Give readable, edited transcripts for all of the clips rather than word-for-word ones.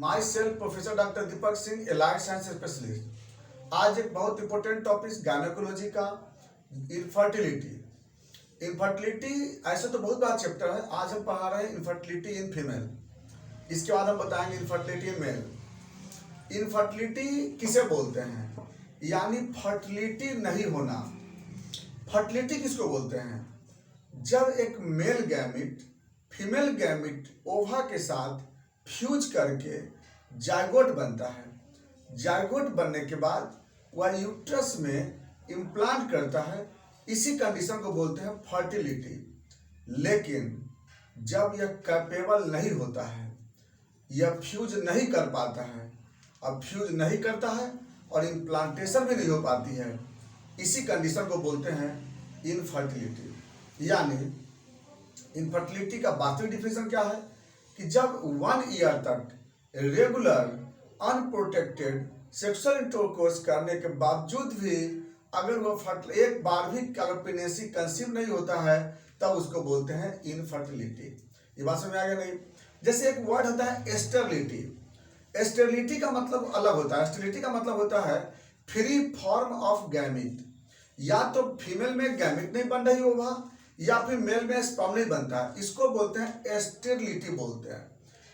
My self professor doctor Deepak Singh, allied science specialist. आज एक बहुत इंपॉर्टेंट टॉपिक गायनेकोलॉजी का, इनफर्टिलिटी। इनफर्टिलिटी ऐसे तो बहुत बड़ा चैप्टर है, आज हम पढ़ा रहे हैं इनफर्टिलिटी इन फीमेल। इसके बाद हम बताएंगे इनफर्टिलिटी इन मेल। इनफर्टिलिटी किसे बोलते हैं, यानी फर्टिलिटी नहीं होना। फर्टिलिटी किसको बोलते हैं? जब एक मेल गैमिट फीमेल गैमिट ओवा के साथ फ्यूज करके जायगोट बनता है। जायगोट बनने के बाद वह यूट्रस में इम्प्लांट करता है। इसी कंडीशन को बोलते हैं फर्टिलिटी। लेकिन जब यह कैपेबल नहीं होता है, यह फ्यूज नहीं कर पाता है, अब फ्यूज नहीं करता है और इम्प्लांटेशन भी नहीं हो पाती है, इसी कंडीशन को बोलते हैं इनफर्टिलिटी। यानी इनफर्टिलिटी का वास्तविक डिफिनेशन क्या है कि जब 1 ईयर तक रेगुलर अनप्रोटेक्टेड सेक्सुअल इंटरकोर्स करने के बावजूद भी अगर वह एक बार भी अगर प्रेगनेंसी कंसीव नहीं होता है, तब उसको बोलते हैं इनफर्टिलिटी। ये बात समझ में आ गया नहीं? जैसे एक वर्ड होता है स्टेरिलिटी। स्टेरिलिटी का मतलब अलग होता है। स्टेरिलिटी का मतलब होता है फ्री फॉर्म ऑफ गैमिट। या तो फीमेल में गैमिट नहीं बन रही ओवा, या फिर मेल में स्पर्म नहीं बनता है, इसको बोलते हैं स्टेरिलिटी बोलते हैं।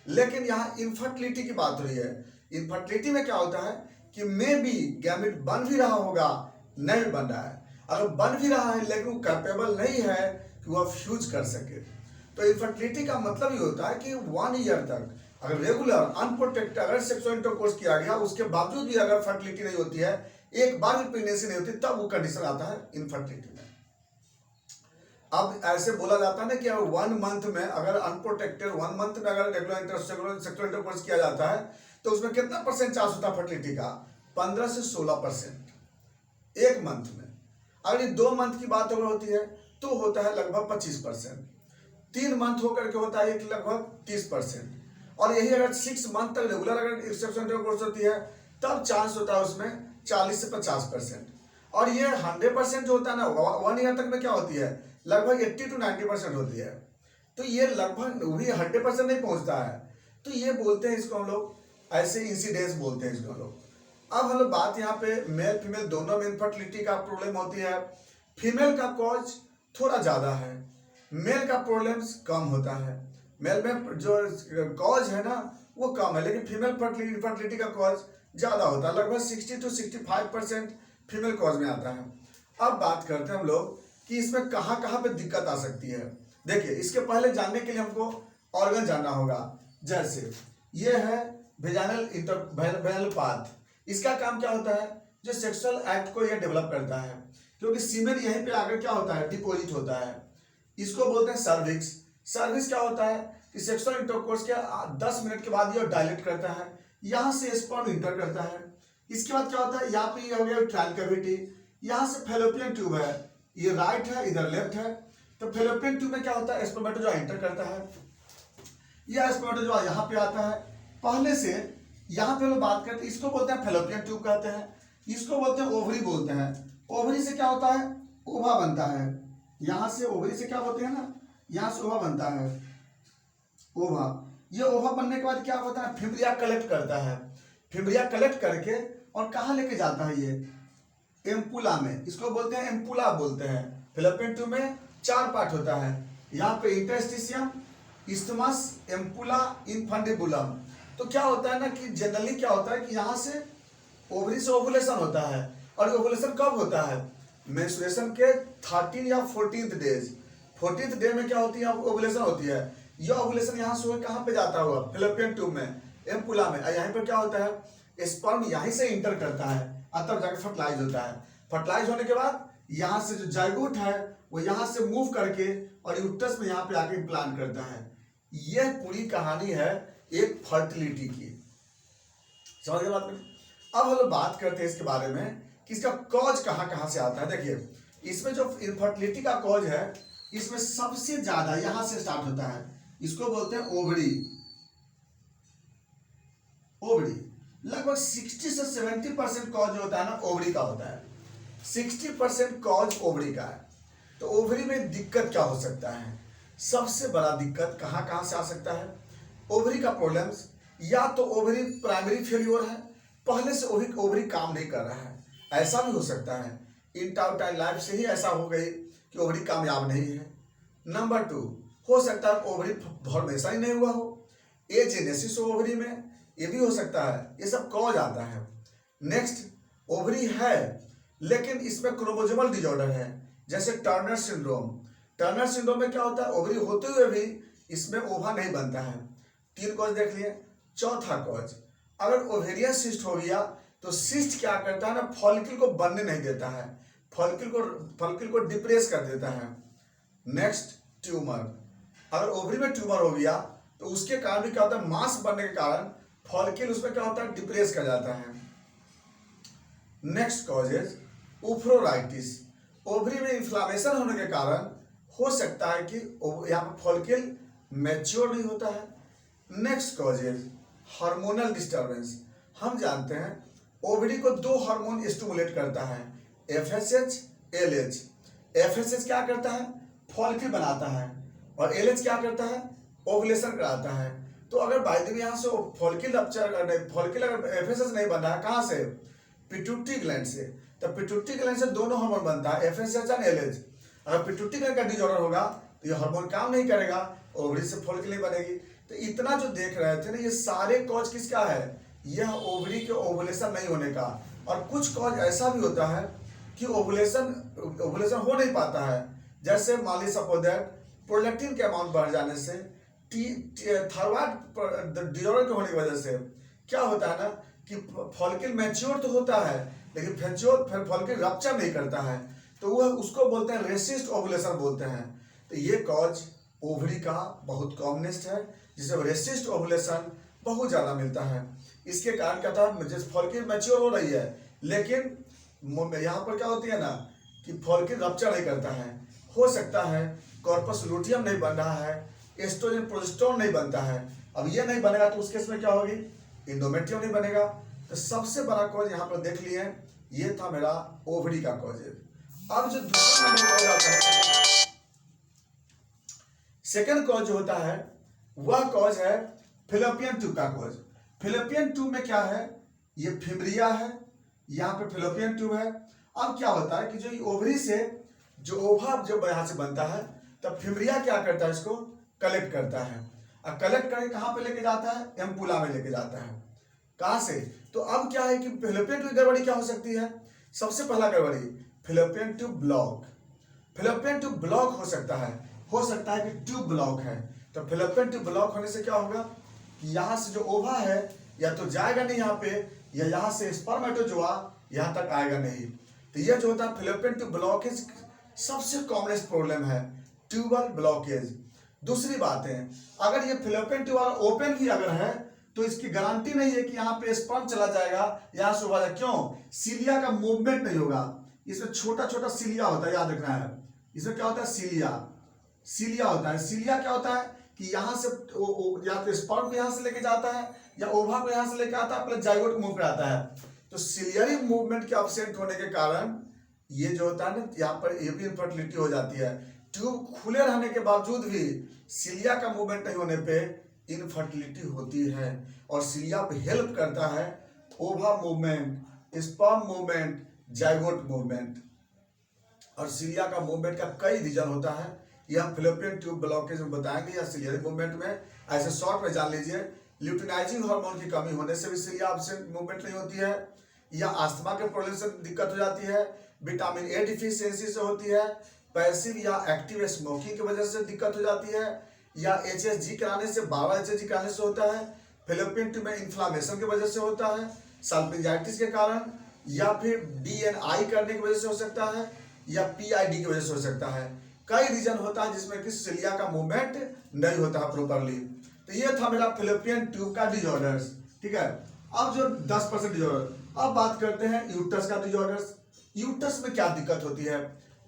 लेकिन यहाँ इनफर्टिलिटी की बात हो रही है। इनफर्टिलिटी में क्या होता है कि मे बी गैमिट बन भी रहा होगा, नहीं बन रहा है। अगर बन भी रहा है लेकिन वो कैपेबल नहीं है कि वह फ्यूज कर सके। तो इनफर्टिलिटी का मतलब ये होता है कि 1 ईयर तक अगर रेगुलर अनप्रोटेक्टेड अगर सेक्सुअल इंटरकोर्स किया गया, उसके बावजूद भी अगर फर्टिलिटी नहीं होती है, एक बार भी प्रेगनेंसी नहीं होती, तब वो कंडीशन आता है इनफर्टिलिटी में। अब ऐसे बोला जाता है ना कि 1 मंथ में अगर अनप्रोटेक्टेड 1 मंथ में अगर रेगुलर सेक्सुअल इंटरकोर्स किया जाता है, तो उसमें कितना परसेंट चांस होता है फर्टिलिटी का? 15 से 16% एक मंथ में। अगर ये 2 मंथ की बात अगर होती है तो होता है लगभग 25%। 3 मंथ होकर के होता है लगभग 30%। और यही अगर 6 मंथ तक रेगुलर अगर सेक्सुअल इंटरकोर्स होती है, तब चांस होता है उसमें 40 से 50%। और ये 100% जो होता है ना 1 ईयर तक में क्या होती है, लगभग 80 to 90% होती है। तो ये लगभग भी 100% नहीं पहुंचता है। तो ये बोलते हैं इसको हम लोग, ऐसे इंसिडेंस बोलते हैं इसको हम लोग। अब हम लोग बात यहाँ पे मेल फीमेल दोनों में इनफर्टिलिटी का प्रॉब्लम होती है। फीमेल का कॉज थोड़ा ज़्यादा है, मेल का प्रॉब्लम्स कम होता है। मेल में जो कॉज है ना वो कम है, लेकिन फीमेल इनफर्टिलिटी का कॉज ज़्यादा होता है। लगभग 60 to 65% फीमेल कॉज में आता है। अब बात करते हैं हम लोग कि इसमें कहाँ कहाँ पे दिक्कत आ सकती है। देखिए, इसके पहले जानने के लिए हमको ऑर्गन जानना होगा। जैसे ये है वेजाइनल पाथ। इसका काम क्या होता है? जो सेक्सुअल एक्ट को ये डेवलप करता है, क्योंकि सीमेन यहीं पे आकर क्या होता है, डिपोजिट होता है। इसको बोलते हैं सर्विक्स। सर्विक्स क्या होता है कि सेक्सुअल इंटरकोर्स के 10 मिनट के बाद ये डायलेट करता है, यहाँ से स्पर्म इंटर करता है। इसके बाद क्या होता है, यहाँ पे ये हो गया ट्रायल कैविटी, यहाँ से फेलोपियन ट्यूब है, ये राइट है इधर लेफ्ट है। तो फेलोपियन ट्यूब में क्या होता है, स्पर्मेटोजोआ एंटर करता है, यह स्पर्मेटोजोआ यहाँ पे आता है। पहले से यहाँ पे लोग बात करते हैं, इसको बोलते हैं फेलोपियन ट्यूब कहते हैं, इसको बोलते हैं ओवरी बोलते हैं। ओवरी से क्या होता है, ओवा बनता है। यहाँ से ओवरी से क्या बोलते हैं ना, यहाँ से ओवा बनता है, ओवा। ये ओवा बनने के बाद क्या होता है, फिम्ब्रिया कलेक्ट करता है। फिम्ब्रिया कलेक्ट करके और कहाँ लेके जाता है, ये एम्पुला में। इसको बोलते हैं एम्पुला बोलते हैं। फेलोपियन ट्यूब में 4 पार्ट होता है। यहाँ पे इंटरस्टिशियम, इस्थमस, एम्पुला, इनफंडिबुलम। तो क्या होता है ना कि जनरली क्या होता है कि यहाँ से ओवरी से ओवुलेशन होता है। और ओवुलेशन कब होता है, मेंस्ट्रुएशन के 13 या 14th डेज। 14th डे में क्या होती है, ओवुलेशन होती है। यह ओवुलेशन यहाँ से कहाँ पे जाता हुआ, फेलोपियन ट्यूब में, एम्पुला में। यहाँ पर क्या होता है, स्पर्म यहीं से इंटर करता है और तब जाकर फर्टिलाइज होता है। फर्टिलाइज होने के बाद यहाँ से जो जायगोट है वो यहाँ से मूव करके और यूट्रस में यहाँ पे आके इम्प्लांट करता है। यह पूरी कहानी है एक फर्टिलिटी की। समझ गए बात में? अब हम लोग बात करते हैं इसके बारे में कि इसका कॉज कहाँ कहाँ से आता है। देखिए, इसमें जो इनफर्टिलिटी का कॉज है, इसमें सबसे ज्यादा यहाँ से स्टार्ट होता है। इसको बोलते हैं ओवरी। ओवरी लगभग 60 से 70% कॉज जो होता है ना, ओवरी का होता है। 60% कॉज ओवरी का है। तो ओवरी में दिक्कत क्या हो सकता है? सबसे बड़ा दिक्कत कहाँ कहाँ से आ सकता है? ओवरी का प्रॉब्लम्स या तो ओवरी प्राइमरी फेल्योर है, पहले से ओवरी काम नहीं कर रहा है, ऐसा भी हो सकता है। इंट्राउटाइन लाइफ से ही ऐसा हो गई कि ओवरी कामयाब नहीं है। नंबर 2, हो सकता है ओवरी फॉर्मेशन ही नहीं हुआ हो, एजेनेसिस ओवरी में, ये भी हो सकता है। ये सब कॉज आता है। नेक्स्ट, ओवरी है लेकिन इसमें क्रोमोसोमल डिसऑर्डर है, जैसे टर्नर सिंड्रोम। टर्नर सिंड्रोम में क्या होता है, ओवरी होते हुए भी इसमें ओवा नहीं बनता है। 3 कॉज देख लिए। चौथा कॉज, अगर ओवेरियन सिस्ट हो गया तो सिस्ट क्या करता है ना, फॉलिकल को बनने नहीं देता है, फॉलिकल को डिप्रेस कर देता है। Next, tumour. अगर ओवरी में ट्यूमर हो गया तो उसके कारण भी क्या होता है, मास बनने के कारण फॉलिकल उसमें क्या होता है, डिप्रेस कर जाता है। Next causes, oophoritis. ओवरी में इन्फ्लामेशन होने के कारण हो सकता है कि यहाँ पर फॉलिकल मैच्योर नहीं होता है। Next causes, hormonal disturbance. हम जानते हैं ओवरी को 2 हार्मोन स्टिमुलेट करता है, एफएसएच, एलएच। एफएसएच क्या करता है, फॉलिकल बनाता है, और एलएच क्या करता है, ओवुलेशन कराता है। तो अगर बाय द वे यहाँ से फॉलिकल अगर एफएसएच नहीं बन रहा है, कहाँ से, पिट्यूटरी ग्लैंड से, तो पिट्यूटरी ग्लैंड से दोनों हार्मोन बनता है, एफएसएच और एलएच। अगर पिट्यूटरी ग्लैंड का डिसऑर्डर होगा तो ये हार्मोन काम नहीं करेगा, ओवरी से फॉलिकल नहीं बनेगी। तो इतना जो देख रहे थे ना, ये सारे कॉज किसका है, यह ओवरी के ओवुलेशन नहीं होने का। और कुछ कॉज ऐसा भी होता है कि ओवुलेशन हो नहीं पाता है, जैसे मान ली सपोज दैट प्रोलैक्टिन के अमाउंट बढ़ जाने से, थायराइड डिसऑर्डर के होने की वजह से क्या होता है ना कि फॉलिकल मैच्योर तो होता है लेकिन फॉलिकल रप्चर नहीं करता है, तो वह उसको बोलते हैं रेसिस्ट ओवुलेशन बोलते हैं। तो ये कॉज ओवरी का बहुत कॉमनेस्ट है, जिसे रेसिस्ट ओवुलेशन बहुत ज़्यादा मिलता है। इसके कारण क्या था, जैसे फॉलिकल मैच्योर हो रही है लेकिन यहाँ पर क्या होती है ना कि फॉलिकल रप्चर नहीं करता है। हो सकता है कॉर्पस लूटियम नहीं बन रहा है, एस्ट्रोजन प्रोजेस्टेरोन नहीं बनता है। अब ये नहीं बनेगा तो उस केस में क्या होगी, इंडोमेट्रियम नहीं बनेगा। तो सबसे बड़ा कॉज यहाँ पर देख लिए, ये था मेरा ओवरी का कॉज। अब जो दूसरा नंबर कॉज आता है, सेकेंड कॉज जो होता है, वह कॉज है फिलोपियन ट्यूब का कॉज। फिलोपियन ट्यूब में क्या है, ये फिब्रिया है, यहाँ पे फिलोपियन ट्यूब है। अब क्या होता है कि जो ओवरी से जो ओवा जब यहाँ से बनता है, तब फिब्रिया क्या करता है, इसको कलेक्ट करता है, और कलेक्ट करके कहाँ पे लेके जाता है, एम्पुला में लेके जाता है। कहाँ से, तो अब क्या है कि फिलोपियन ट्यूब गड़बड़ी क्या हो सकती है, सबसे पहला गड़बड़ी fallopian tube block. Fallopian tube block हो सकता है कि ट्यूब ब्लॉक है। तो फिलोपियन ट्यूब ब्लॉक होने से क्या होगा कि यहाँ से जो ओवा है या तो जाएगा नहीं यहाँ पे, या यहाँ से स्पर्मेटोजोआ यहाँ तक आएगा नहीं। तो यह जो होता है फिलोपियन ट्यूब ब्लॉकेज सबसे कॉमनेस्ट प्रॉब्लम है, ट्यूबल ब्लॉकेज। दूसरी बात है, अगर ये फिलोपियन ट्यूब ओपन भी अगर है तो इसकी गारंटी नहीं है कि यहाँ पे स्पर्म चला जाएगा, यहाँ से होगा। क्यों, सीलिया का मूवमेंट नहीं होगा। इसमें छोटा छोटा सीलिया होता है, याद रखना है। इसमें क्या होता है, सीलिया होता है। सीलिया क्या होता है कि यहाँ से या तो स्पर्म को यहाँ से लेके जाता है या ओवा को यहाँ से लेके आता है, प्लस जाइगोट को मूव कराता है। तो सीलियरी मूवमेंट के अब्सेंट होने के कारण ये जो होता है ना, यहाँ पर ये भी इनफर्टिलिटी हो जाती है। ट्यूब खुले रहने के बावजूद भी सीलिया का मूवमेंट नहीं होने पे इनफर्टिलिटी होती है। और सीलिया पे हेल्प करता है ओवा movement, sperm movement, zygote movement. और सीलिया का मूवमेंट का कई रीजन होता है, यह फिलोपियन ट्यूब ब्लॉकेज में बताएंगे या सीलियरी मूवमेंट में। ऐसे शॉर्ट में जान लीजिए, ल्यूटिनाइजिंग हार्मोन की कमी होने से भी सीलिया अब्सेंट मूवमेंट नहीं होती है, या अस्थमा के प्रॉब्लम से दिक्कत हो जाती है, विटामिन ए डिफिशियंसी से होती है, पैसिव या एक्टिव स्मोकिंग की वजह से दिक्कत हो जाती है, या एचएसजी कराने से, बाबा एचएसजी कराने से होता है, फिलोपियन ट्यूब में इन्फ्लामेशन की वजह से होता है, सल्फिंजाइटिस के कारण, या फिर डीएनआई करने की वजह से हो सकता है, या पीआईडी की वजह से हो सकता है। कई रीजन होता है जिसमें कि सीलिया का मूवमेंट नहीं होता है प्रॉपरली। तो ये था मेरा फिलोपियन ट्यूब का डिसऑर्डर्स, ठीक है। अब जो 10% डिसऑर्डर, अब बात करते हैं यूट्रस का डिसऑर्डर्स। यूट्रस में क्या दिक्कत होती है,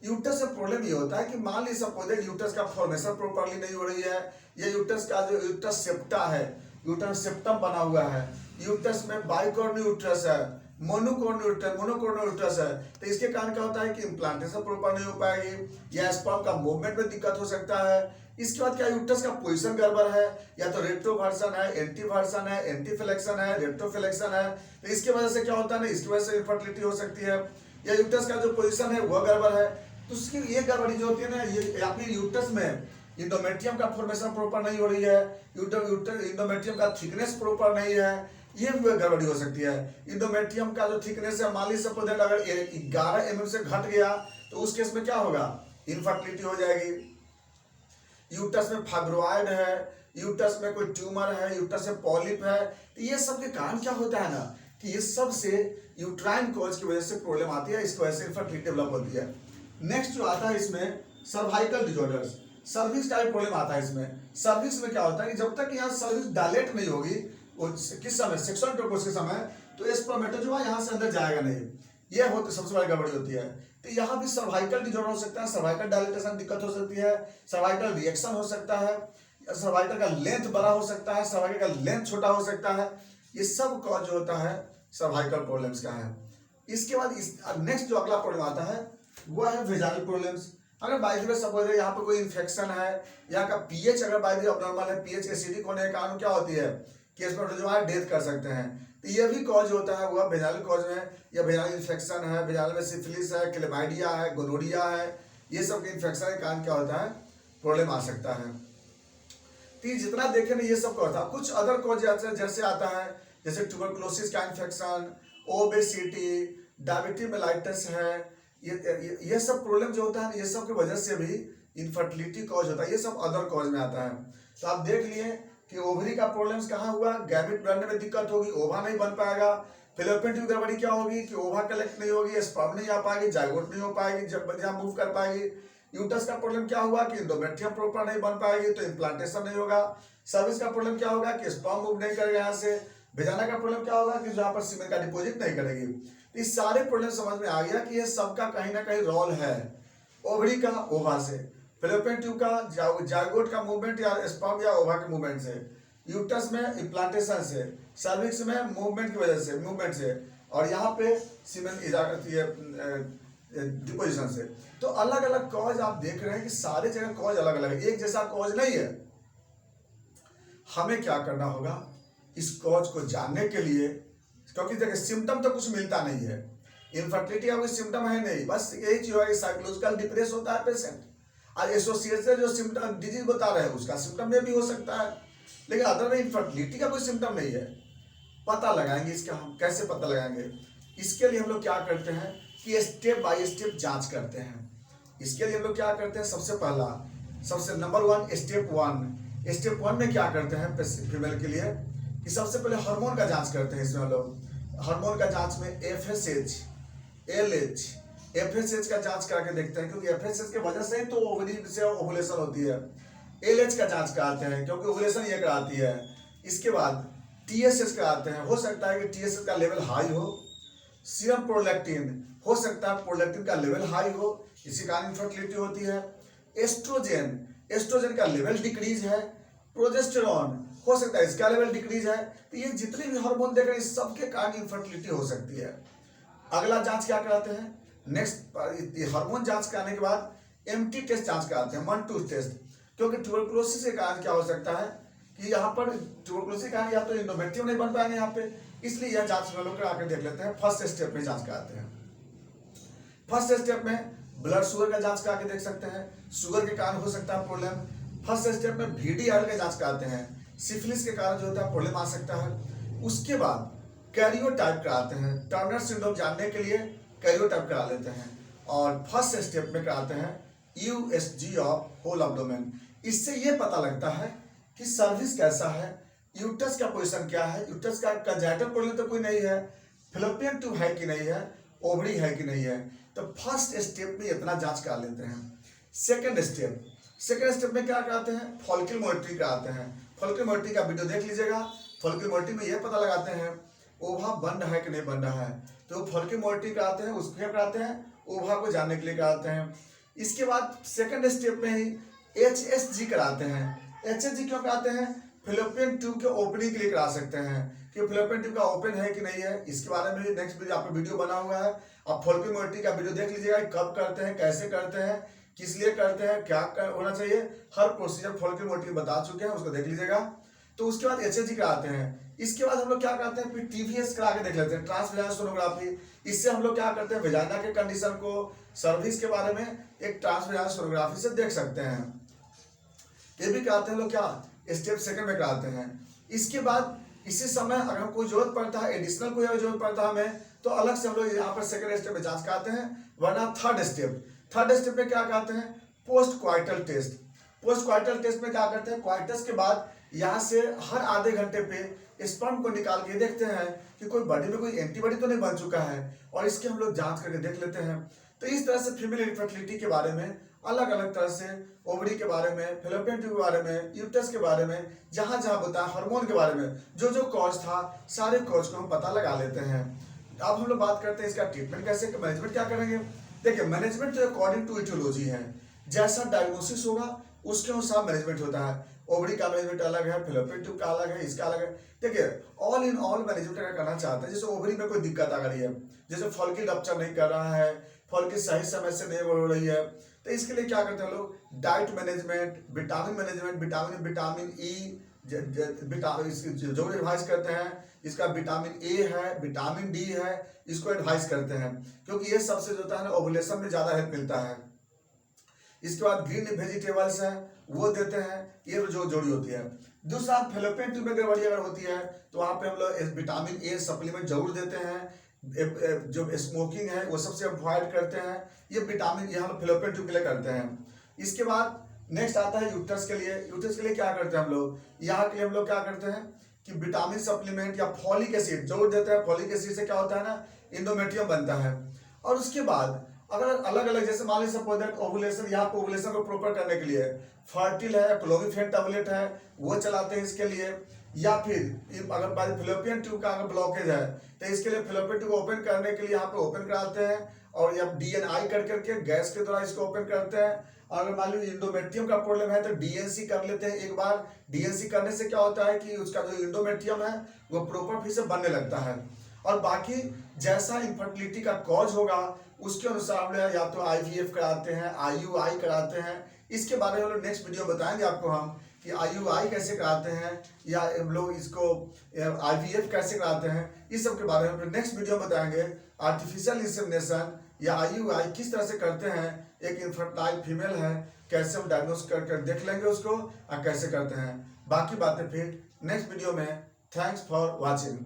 यूट्रस में प्रॉब्लम ये होता है कि मान ली सपोज यूट्रस का फॉर्मेशन प्रॉपरली नहीं हो रही है, या यूट्रस का जो यूट्रस सेप्टा है, यूट्रस सेप्टम बना हुआ है, यूट्रस में बाइकॉर्नियल यूट्रस है, मोनोकॉर्नियल यूट्रस है। तो इसके कारण क्या होता है कि इम्प्लांटेशन प्रॉपर नहीं हो पाएगी, या स्पर्म का मूवमेंट में दिक्कत हो सकता है, इसके बाद क्या यूट्रस का पोजीशन गड़बड़ है, या तो रेट्रोवर्सन है, एंटीवर्सन है, एंटीफ्लेक्शन है, रेट्रोफ्लेक्शन है, तो इसकी वजह से क्या होता है ना, इसकी वजह से इनफर्टिलिटी हो सकती है। या यूट्रस का जो पोजीशन है वह गड़बड़ है, तो उसकी ये गड़बड़ी जो होती है ना, ये आपकी यूट्रस में इंडोमेट्रियम का फॉर्मेशन प्रॉपर नहीं हो रही है, इंडोमेट्रियम का थिकनेस प्रॉपर नहीं है, ये भी गड़बड़ी हो सकती है। इंडोमेट्रियम का जो थिकनेस है, मान लीजिए सपोज अगर 11 mm से घट गया तो उस केस में क्या होगा, इनफर्टिलिटी हो जाएगी। यूट्रस में फाइब्रोइड है, यूट्रस में कोई ट्यूमर है, यूट्रस में पॉलिप है, तो ये सब के कारण क्या होता है ना कि ये सब से यूट्राइन कॉज की वजह से प्रॉब्लम आती है, इसकी वजह से इनफर्टिलिटी डेवलप होती है। नेक्स्ट जो आता है इसमें cervical disorders, cervix type problem आता है इसमें। सर्विक्स में क्या होता है कि जब तक यहाँ सर्विक्स डायलेट नहीं होगी, किस समय, सेक्सुअल इंटरकोर्स के समय, तो स्पर्मेटोजोआ यहाँ से अंदर जाएगा नहीं, ये होती सबसे बड़ी गड़बड़ी होती है। तो यहाँ भी सर्वाइकल डिसऑर्डर हो सकता है, सर्वाइकल डायलेटेशन दिक्कत हो सकती है, सर्वाइकल रिएक्शन हो सकता है, सर्वाइकल का लेंथ बड़ा हो सकता है, सर्वाइकल का लेंथ छोटा हो सकता है, ये सब कॉज जो होता है सर्वाइकल प्रॉब्लम्स का है। इसके बाद नेक्स्ट जो अगला प्रॉब्लम आता है वह है वेजाइनल प्रॉब्लम्स। अगर बाय द वे सपोज यहाँ पर कोई इन्फेक्शन है, यहाँ का पीएच अगर बाय द वे अबनॉर्मल है, पीएच एसिडिक होने के कारण क्या होती है कि स्पर्मेटोजोआ डेथ कर सकते हैं, तो ये भी कॉज होता है वह वेजाइनल कॉज में, या वेजाइनल इन्फेक्शन है, वेजाइनल में सिफिलिस है, क्लेमाइडिया है, गोनोरिया है, ये सब के इन्फेक्शन के कारण क्या होता है, प्रॉब्लम आ सकता है। तो जितना देखे ना ये सब का होता है। कुछ अदर कॉज जैसे आता है, जैसे ट्यूबरकुलोसिस का इन्फेक्शन, ओबेसिटी, डायबिटीज मेलाइटस है, ये सब प्रॉब्लम जो होता है, ये सब की वजह से भी इनफर्टिलिटी कॉज होता है, ये सब अदर कॉज में आता है। तो आप देख लिए कि ओवरी का प्रॉब्लम्स कहाँ हुआ, गैमेट बनने में दिक्कत होगी, ओवा नहीं बन पाएगा। फिलोपियन ट्यूब गड़बड़ी क्या होगी कि ओवा कलेक्ट नहीं होगी, स्पर्म नहीं आ पाएगी, जाइगोट नहीं हो पाएगी, जब जहाँ मूव कर पाएगी। यूट्रस का प्रॉब्लम क्या हुआ कि इंडोमेट्रियम प्रॉपर नहीं बन पाएगी, तो इम्प्लांटेशन नहीं होगा। सर्विस का प्रॉब्लम क्या होगा कि स्पर्म मूव नहीं करेगा यहाँ से। वेजाइना का प्रॉब्लम क्या होगा कि जहाँ पर सीमेन का डिपोजिट नहीं करेगी। इस सारे प्रॉब्लम समझ में आ गया कि ये सबका कहीं ना कहीं रोल है ओवरी का ओवा से, फिलोपियन ट्यूब का जाइगोट का मूवमेंट या स्पर्म या ओवा के मूवमेंट से, यूट्रस में इम्प्लांटेशन से, सर्विक्स में मूवमेंट की वजह से, मूवमेंट से, और यहाँ पे सीमेन डिपोजिशन से। तो अलग अलग कॉज आप देख रहे हैं कि सारे जगह कॉज अलग अलग है, एक जैसा कॉज नहीं है। हमें क्या करना होगा इस कॉज को जानने के लिए, क्योंकि देखिए सिम्टम तो कुछ मिलता नहीं है, इनफर्टिलिटी का कोई सिम्टम है नहीं, बस यही चीज है साइकोलॉजिकल डिप्रेस होता है पेशेंट, और एसोसिएटेड जो सिम्टम डिजीज बता रहे हैं उसका सिम्टम में भी हो सकता है, लेकिन अदर में इनफर्टिलिटी का कोई सिम्टम नहीं है। पता लगाएंगे इसका, हम कैसे पता लगाएंगे, इसके लिए हम लोग क्या करते हैं कि स्टेप बाय स्टेप जांच करते हैं। इसके लिए हम लोग क्या करते हैं, सबसे पहला, सबसे नंबर वन, स्टेप वन में क्या करते हैं फीमेल के लिए कि सबसे पहले हार्मोन का जांच करते हैं। इसमें हम लोग हार्मोन का जांच में FSH, LH, FSH का जांच करके देखते हैं, क्योंकि FSH के वजह से ही तो ओवरी से ओवुलेशन होती है। LH का जांच कराते हैं क्योंकि ओवुलेशन ये कराती है। इसके बाद TSH कराते हैं, हो सकता है कि TSH का लेवल हाई हो। सीरम प्रोलैक्टिन, हो सकता है प्रोलैक्टिन का लेवल हाई हो, इसी कारण इनफर्टिलिटी होती है। एस्ट्रोजन का लेवल डिक्रीज है। प्रोजेस्टेरॉन, हो सकता है इसका लेवल डिक्रीज है। तो ये जितने भी हार्मोन देख रहे हैं, इस सबके कारण इनफर्टिलिटी हो सकती है। अगला जांच क्या कराते हैं, नेक्स्ट हार्मोन जांच कराने के बाद MT टेस्ट जांच कराते हैं, मन-2 टेस्ट, क्योंकि ट्यूबरकुलोसिस के कारण क्या हो सकता है कि यहाँ पर ट्यूबरकुलोसिस के कारण या तो इंडोमेट्रियम नहीं बन पाएंगे यहाँ पे, इसलिए यह जांच हम लोग करा के देख लेते हैं। फर्स्ट स्टेप में जांच कराते हैं। फर्स्ट स्टेप में ब्लड शुगर का जांच करा के देख सकते हैं, शुगर के कारण हो सकता है प्रॉब्लम। फर्स्ट स्टेप में VDR का जांच कराते हैं, सिफिलिस के कारण जो होता है प्रॉब्लम आ सकता है। उसके बाद कैरियोटाइप कराते हैं, टर्नर सिंड्रोम जानने के लिए कैरियोटाइप करा लेते हैं। और फर्स्ट स्टेप में कराते हैं USG ऑफ होल एब्डोमेन। इससे ये पता लगता है कि सर्विस कैसा है, यूट्रस का पोजीशन क्या है, यूट्रस का कंजाइटल प्रॉब्लम तो कोई नहीं है, फिलोपियन ट्यूब है कि नहीं है, ओवरी है कि नहीं है। तो फर्स्ट स्टेप में इतना जांच करा लेते हैं। सेकंड स्टेप में क्या कराते हैं, फॉलिकल मॉनिटरिंग कराते हैं। फॉलिकल मॉनिटरिंग का वीडियो देख लीजिएगा। फॉलिकल मॉनिटरिंग में यह पता लगाते हैं ओवा बन रहा है कि नहीं बन रहा है, तो फॉलिकल मॉनिटरिंग कराते हैं, उसको कराते हैं, ओवा को जानने के लिए कराते हैं। इसके बाद सेकंड स्टेप में ही HSG कराते हैं। HSG क्यों कराते हैं, फिलोपियन ट्यूब के ओपनिंग के लिए करा सकते हैं कि फिलोपियन ट्यूब का ओपन है कि नहीं है। इसके बारे में भी नेक्स्ट वीडियो आपका वीडियो बना हुआ है, आप फॉलिकल मॉनिटरिंग का वीडियो देख लीजिएगा, कब करते हैं, कैसे करते हैं, किस लिए करते हैं, क्या होना चाहिए, हर प्रोसीजर फॉलोइंग मोटिव बता चुके हैं, उसको देख लीजिएगा। तो उसके बाद एचएसजी कराते हैं। इसके बाद हम लोग क्या करते हैं, फिर टीवीएस करा के देख लेते हैं, ट्रांसवेजाइनल सोनोग्राफी। इससे हम लोग क्या करते हैं, वेजाइना के कंडीशन को, सर्विस के बारे में एक ट्रांसवेजाइनल सोनोग्राफी से देख सकते हैं। ये भी कराते हैं लोग, क्या स्टेप सेकंड में कराते हैं। इसके बाद इसी समय अगर कोई जरूरत पड़ता है, एडिशनल कोई जरूरत पड़ता है हमें, तो अलग से हम लोग यहाँ पर सेकंड स्टेप में जांच कराते हैं। वरना थर्ड स्टेप में क्या कहते हैं, post quartile test. Post quartile test में क्या करते हैं, क्वाइटस के बाद यहाँ से हर आधे घंटे पे स्पर्म को निकाल के देखते हैं कि कोई बॉडी में कोई एंटीबॉडी तो नहीं बन चुका है, और इसके हम लोग जांच करके देख लेते हैं। तो इस तरह से फीमेल इनफर्टिलिटी के बारे में अलग अलग तरह से, ओवरी के बारे में, फेलोपियन ट्यूब के बारे में, यूट्रस के बारे में, जहां जहां बताया, हार्मोन के बारे में जो जो कॉज था, सारे कॉज को हम पता लगा लेते हैं। अब हम लोग बात करते हैं इसका ट्रीटमेंट कैसे, मैनेजमेंट क्या करेंगे। देखिए मैनेजमेंट जो अकॉर्डिंग टू इटियोलॉजी है, जैसा डायग्नोसिस होगा उसके अनुसार मैनेजमेंट होता है। ओवरी का मैनेजमेंट अलग है, फेलोपियन ट्यूब का अलग है, इसका अलग है। देखिए ऑल इन ऑल मैनेजमेंट अगर करना चाहते हैं, जैसे ओवरी में कोई दिक्कत आ रही है, जैसे फॉलिकल रप्चर नहीं कर रहा है, फॉलिकल सही समय से नहीं हो रही है, तो इसके लिए क्या करते हैं लोग, diet management, vitamin management, vitamin E जो एडवाइस करते हैं। इसका विटामिन ए है, विटामिन डी है, इसको एडवाइस करते हैं, क्योंकि ये सबसे जो होता है ना ओवुलेशन में ज्यादा हेल्प मिलता है। इसके बाद ग्रीन वेजिटेबल्स है वो देते हैं, ये जो जोड़ी होती है। दूसरा फेलोपियन ट्यूब में गड़बड़ी अगर होती है तो वहाँ पे हम लोग विटामिन ए सप्लीमेंट जरूर देते हैं। जो स्मोकिंग है वो सबसे अवॉइड करते हैं, ये विटामिन ये हम फेलोपियन ट्यूब के लिए करते हैं। इसके बाद नेक्स्ट आता है यूट्रस के लिए। यूट्रस के लिए क्या करते हैं हम लोग, यहाँ के लिए हम लोग क्या करते हैं कि विटामिन सप्लीमेंट या फॉलिक एसिड जरूर देते हैं। फॉलिक एसिड से क्या होता है ना, इंडोमेट्रियम बनता है। और उसके बाद अगर अलग अलग, जैसे मान लीजिए सपोज दैट ओवुलेशन, यहाँ पे ओवुलेशन को प्रॉपर करने के लिए फर्टिल है, क्लोमिफेन टैबलेट है, वो चलाते हैं इसके लिए। या फिर अगर फेलोपियन ट्यूब का अगर ब्लॉकेज है तो इसके लिए फेलोपियन ट्यूब ओपन करने के लिए यहाँ पे ओपन कराते हैं, और या डीएनआई कर करके गैस के द्वारा इसको ओपन करते हैं। और अगर मान लीजिए इंडोमेट्रियम का प्रॉब्लम है तो डीएनसी कर लेते हैं एक बार। डीएनसी करने से क्या होता है कि उसका जो इंडोमेट्रियम है वो प्रॉपर फिर से बनने लगता है। और बाकी जैसा इनफर्टिलिटी का कॉज होगा उसके अनुसार हम लोग या तो आईवीएफ कराते हैं, आईयूआई कराते हैं। इसके बारे में नेक्स्ट वीडियो बताएंगे आपको हम कि आईयूआई कैसे कराते हैं, या हम लोग इसको आईवीएफ कैसे कराते हैं, इस सब के बारे में नेक्स्ट वीडियो बताएंगे। आर्टिफिशियल इंसेमिनेशन या आईयूआई किस तरह से करते हैं, एक इनफर्टाइल फीमेल है कैसे हम डायग्नोस कर देख लेंगे उसको और कैसे करते हैं। बाकी बातें फिर नेक्स्ट वीडियो में। Thanks for watching.